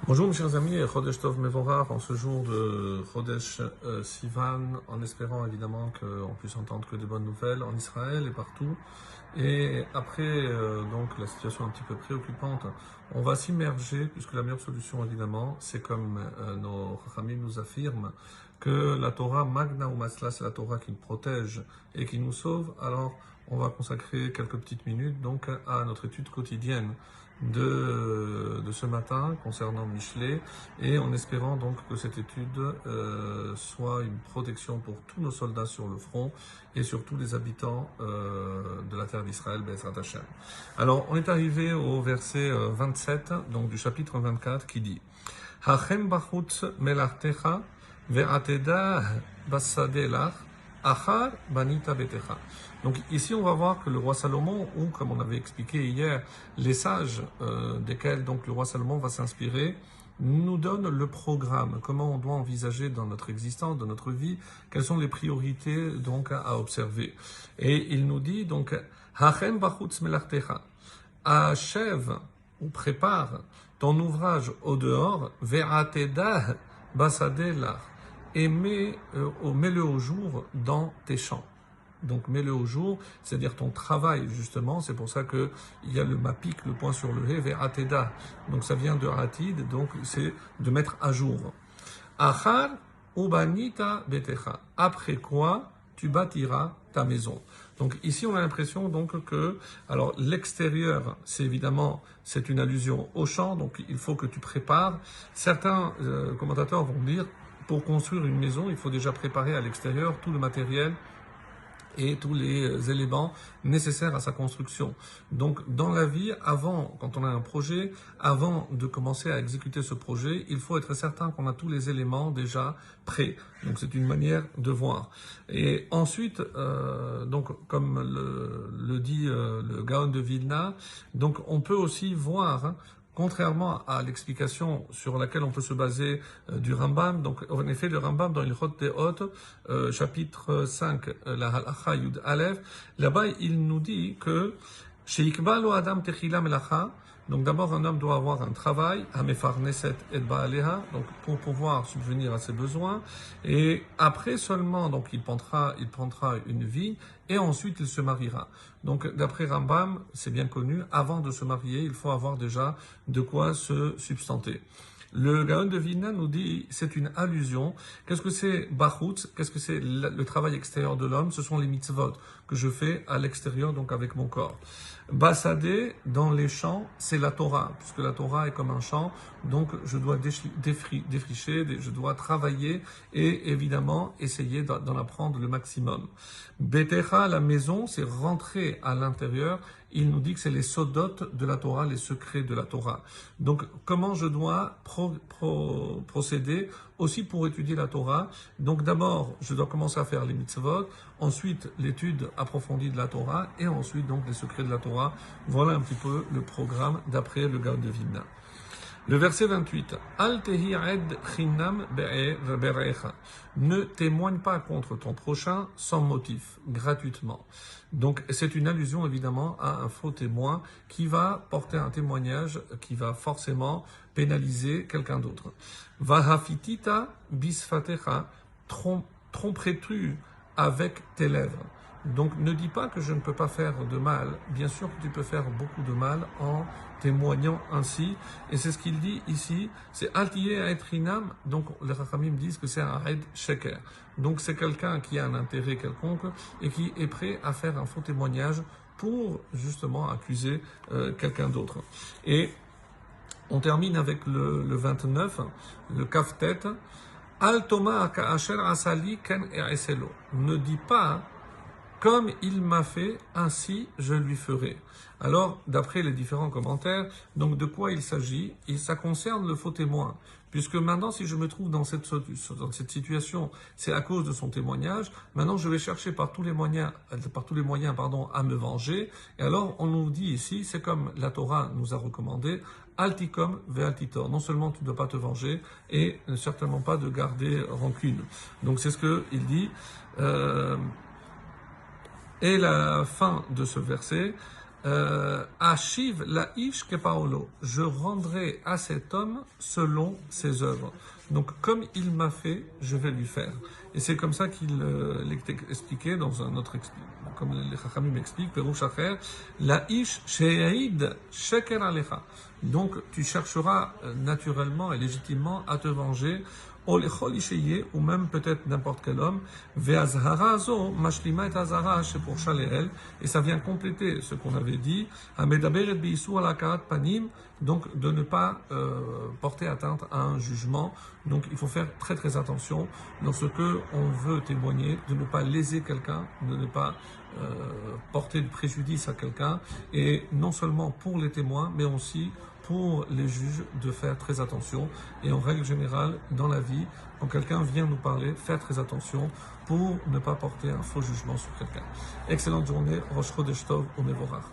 Bonjour mes chers amis, Chodesh Tov Mevorach, en ce jour de Chodesh Sivan, en espérant évidemment qu'on puisse entendre que des bonnes nouvelles en Israël et partout. Et après donc la situation un petit peu préoccupante, on va s'immerger, puisque la meilleure solution évidemment, c'est comme nos Chachamim nous affirment, que la Torah Magna ou Masla, c'est la Torah qui nous protège et qui nous sauve. Alors on va consacrer quelques petites minutes donc à notre étude quotidienne de ce matin concernant Michelet, et en espérant donc que cette étude soit une protection pour tous nos soldats sur le front et surtout les habitants de la terre d'Israël, Be'ezrat Hashem. Alors on est arrivé au verset 27 donc du chapitre 24 qui dit Hachem bachutz melartecha ve'ateda basade lach achar banita betecha. Donc ici, on va voir que le roi Salomon, ou comme on avait expliqué hier, les sages desquels donc le roi Salomon va s'inspirer, nous donnent le programme, comment on doit envisager dans notre existence, dans notre vie, quelles sont les priorités donc à observer. Et il nous dit donc, Hachem bachutz melartecha, achève ou prépare ton ouvrage au dehors, ve'ateda basade lach, et mets-le au jour dans tes champs. Donc mets-le au jour, c'est-à-dire ton travail justement, c'est pour ça qu'il y a le mapik, le point sur le hé, vers ateda. Donc ça vient de atid, donc c'est de mettre à jour. Achar ubanita betecha. Après quoi tu bâtiras ta maison. Donc ici on a l'impression donc que, alors l'extérieur c'est évidemment, c'est une allusion au champ, donc il faut que tu prépares. Certains commentateurs vont dire, pour construire une maison, il faut déjà préparer à l'extérieur tout le matériel et tous les éléments nécessaires à sa construction. Donc, dans la vie, avant, quand on a un projet, avant de commencer à exécuter ce projet, il faut être certain qu'on a tous les éléments déjà prêts. Donc, c'est une manière de voir. Et ensuite, donc, comme le dit le Gaon de Vilna, donc, on peut aussi voir, contrairement à l'explication sur laquelle on peut se baser du Rambam, donc en effet le Rambam dans Ilchot Deot, chapitre 5, la Halacha Yud Aleph, là-bas il nous dit que Sheikba lo Adam Techila Melacha, donc d'abord un homme doit avoir un travail, Hamefar Neset et Baaleha, donc pour pouvoir subvenir à ses besoins, et après seulement donc il prendra une vie, et ensuite il se mariera. Donc d'après Rambam, c'est bien connu, avant de se marier, il faut avoir déjà de quoi se substanter. Le Gaon de Vilna nous dit, c'est une allusion. Qu'est-ce que c'est Bachutz? Qu'est-ce que c'est le travail extérieur de l'homme? Ce sont les mitzvot que je fais à l'extérieur, donc avec mon corps. Basadé, dans les champs, c'est la Torah, puisque la Torah est comme un champ, donc je dois défricher, je dois travailler et évidemment essayer d'en apprendre le maximum. Betecha, la maison, c'est rentrer à l'intérieur. Il nous dit que c'est les sodotes de la Torah, les secrets de la Torah. Donc, comment je dois procéder aussi pour étudier la Torah? Donc, d'abord, je dois commencer à faire les mitzvot, ensuite l'étude approfondie de la Torah, et ensuite donc les secrets de la Torah. Voilà un petit peu le programme d'après le Gaon de Vilna. Le verset 28, Al tehi ed chinam be'echa. Ne témoigne pas contre ton prochain sans motif, gratuitement. Donc c'est une allusion évidemment à un faux témoin qui va porter un témoignage qui va forcément pénaliser quelqu'un d'autre. Vahafitita bisfatecha, tromperais-tu avec tes lèvres. Donc ne dis pas que je ne peux pas faire de mal. Bien sûr que tu peux faire beaucoup de mal en témoignant ainsi. Et c'est ce qu'il dit ici, c'est Altiye Aetrinam. Donc les Chachamim disent que c'est un Aed Sheker. Donc c'est quelqu'un qui a un intérêt quelconque et qui est prêt à faire un faux témoignage pour justement accuser quelqu'un d'autre. Et on termine avec le 29, le Kaftet. Al Toma Asher Asali Ken Eselo. Ne dis pas comme il m'a fait, ainsi je lui ferai. Alors, d'après les différents commentaires, donc de quoi il s'agit? Et ça concerne le faux témoin. Puisque maintenant, si je me trouve dans cette situation, c'est à cause de son témoignage. Maintenant, je vais chercher par tous les moyens, à me venger. Et alors, on nous dit ici, c'est comme la Torah nous a recommandé, Altikom ve'altitor. Non seulement tu ne dois pas te venger, et certainement pas de garder rancune. Donc, c'est ce qu'il dit. Et la fin de ce verset, Ashiv la ish que Paolo, je rendrai à cet homme selon ses œuvres. Donc, comme il m'a fait, je vais lui faire. Et c'est comme ça qu'il l'expliquait dans un autre, comme les Chachamim expliquent, Perouch Acher, la ish she'aid sheker alecha. Donc, tu chercheras naturellement et légitimement à te venger, ou même peut-être n'importe quel homme, et ça vient compléter ce qu'on avait dit, donc de ne pas porter atteinte à un jugement. Donc il faut faire très très attention lorsque on veut témoigner, de ne pas léser quelqu'un, de ne pas porter de préjudice à quelqu'un, et non seulement pour les témoins, mais aussi pour les juges de faire très attention. Et en règle générale, dans la vie, quand quelqu'un vient nous parler, faire très attention pour ne pas porter un faux jugement sur quelqu'un. Excellente journée, Rosh Chodesh Tov, Umevorach.